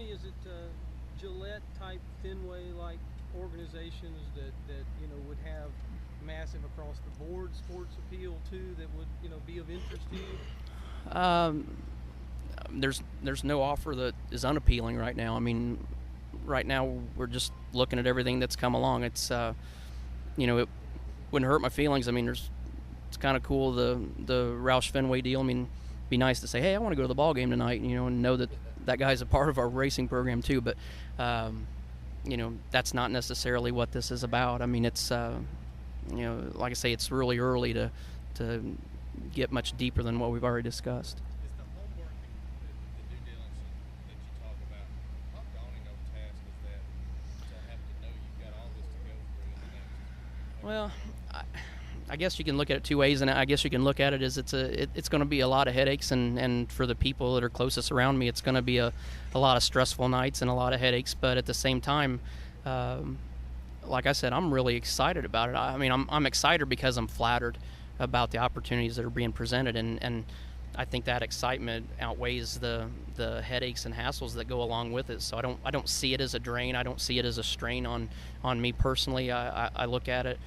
Tony, is it Gillette type Fenway-like organizations that would have massive across the board sports appeal too, that would be of interest to you? There's no offer that is unappealing right now. I mean, right now we're just looking at everything that's come along. It's it wouldn't hurt my feelings. I mean, it's kind of cool, the Roush Fenway deal. I mean, it'd be nice to say, hey, I want to go to the ball game tonight, and know that guy's a part of our racing program too. But that's not necessarily what this is about. I mean, it's like I say, it's really early to get much deeper than what we've already discussed. Is the homework and the due diligence that you talk about, how daunting of a task is that, to have to know you've got all this to go through in the next? Well, I guess you can look at it two ways, and I guess you can look at it as it's going to be a lot of headaches, and for the people that are closest around me, it's going to be a lot of stressful nights and a lot of headaches. But at the same time, like I said, I'm really excited about it. I mean, I'm excited because I'm flattered about the opportunities that are being presented, and I think that excitement outweighs the headaches and hassles that go along with it. So I don't see it as a drain. I don't see it as a strain on me personally. I look at it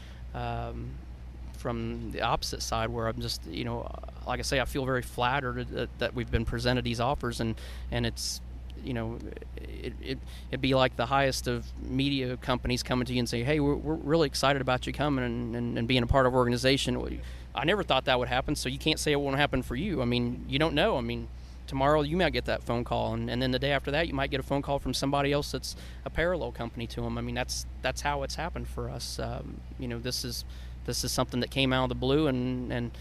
from the opposite side, where I'm just, like I say, I feel very flattered that we've been presented these offers, and it's, it'd be like the highest of media companies coming to you and say, hey, we're really excited about you coming and being a part of our organization. I never thought that would happen, so you can't say it won't happen for you. I mean, you don't know. I mean, tomorrow you might get that phone call, and then the day after that you might get a phone call from somebody else that's a parallel company to them. I mean, that's how it's happened for us. This is something that came out of the blue, and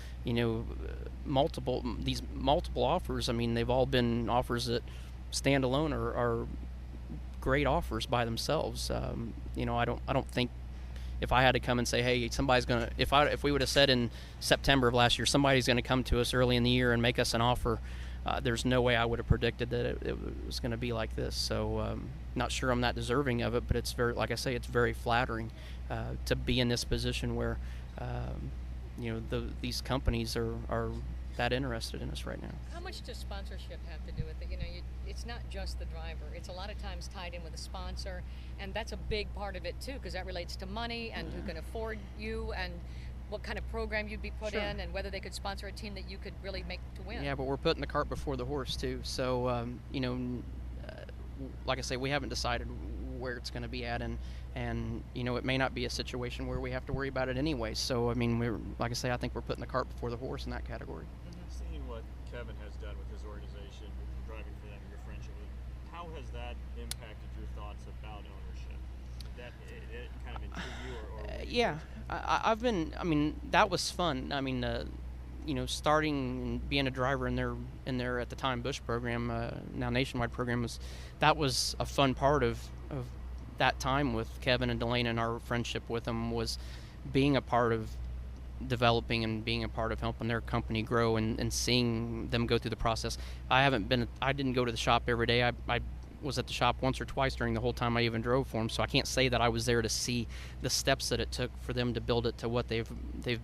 multiple offers. I mean, they've all been offers that stand alone are great offers by themselves. I don't think, if I had to come and say, hey, somebody's gonna, if we would have said in September of last year, somebody's going to come to us early in the year and make us an offer, there's no way I would have predicted that it was going to be like this. So not sure I'm that deserving of it, but it's very, like I say, it's very flattering to be in this position where these companies are that interested in us right now. How much does sponsorship have to do with it? It's not just the driver. It's a lot of times tied in with a sponsor, and that's a big part of it too, because that relates to money and who can afford you and what kind of program you'd be put in, and whether they could sponsor a team that you could really make to win. Yeah, but we're putting the cart before the horse too. So like I say, we haven't decided where it's going to be at, and it may not be a situation where we have to worry about it anyway. So I mean, like I say, I think we're putting the cart before the horse in that category. Seeing what Kevin has done with his organization, driving for them, your friendship, how has that impacted your thoughts about ownership? Did that it kind of intrigue you, or yeah, I've been. I mean, that was fun. I mean, starting and being a driver in their at the time Bush program, now Nationwide program, was a fun part of that time with Kevin and Delane, and our friendship with them was being a part of developing and being a part of helping their company grow and seeing them go through the process. I didn't go to the shop every day. I was at the shop once or twice during the whole time I even drove for them, so I can't say that I was there to see the steps that it took for them to build it to what they've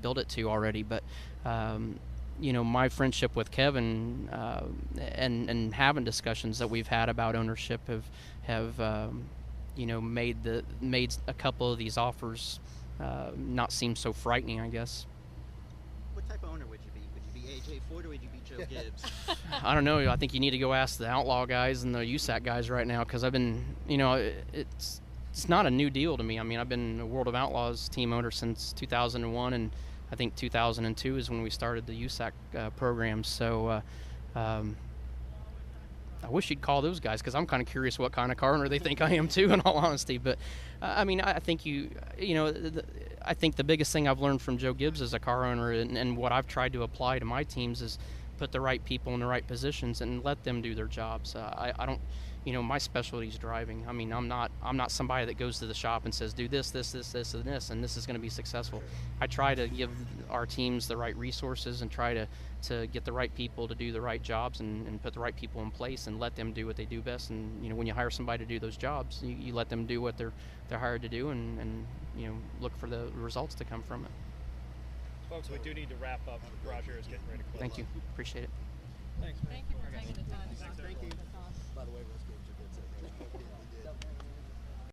built it to already. But my friendship with Kevin and having discussions that we've had about ownership have made a couple of these offers not seem so frightening, I guess. What type of owner would you be? Would you be A.J. Ford, or would you be Joe Gibbs? I don't know. I think you need to go ask the Outlaw guys and the USAC guys right now, because I've been, it's not a new deal to me. I mean, I've been a World of Outlaws team owner since 2001, and I think 2002 is when we started the USAC program. So I wish you'd call those guys, because I'm kind of curious what kind of car owner they think I am too, in all honesty. But I mean, I think I think the biggest thing I've learned from Joe Gibbs as a car owner, and what I've tried to apply to my teams, is put the right people in the right positions and let them do their jobs. I don't, my specialty is driving. I mean, I'm not somebody that goes to the shop and says, do this, and this is going to be successful. I try to give our teams the right resources and try to get the right people to do the right jobs, and put the right people in place and let them do what they do best. And when you hire somebody to do those jobs, you let them do what they're hired to do, and look for the results to come from it. Folks, we do need to wrap up. Roger is getting ready to close. Thank you. Appreciate it. Thanks, man. Thank you for taking the time. Thank you. By the way,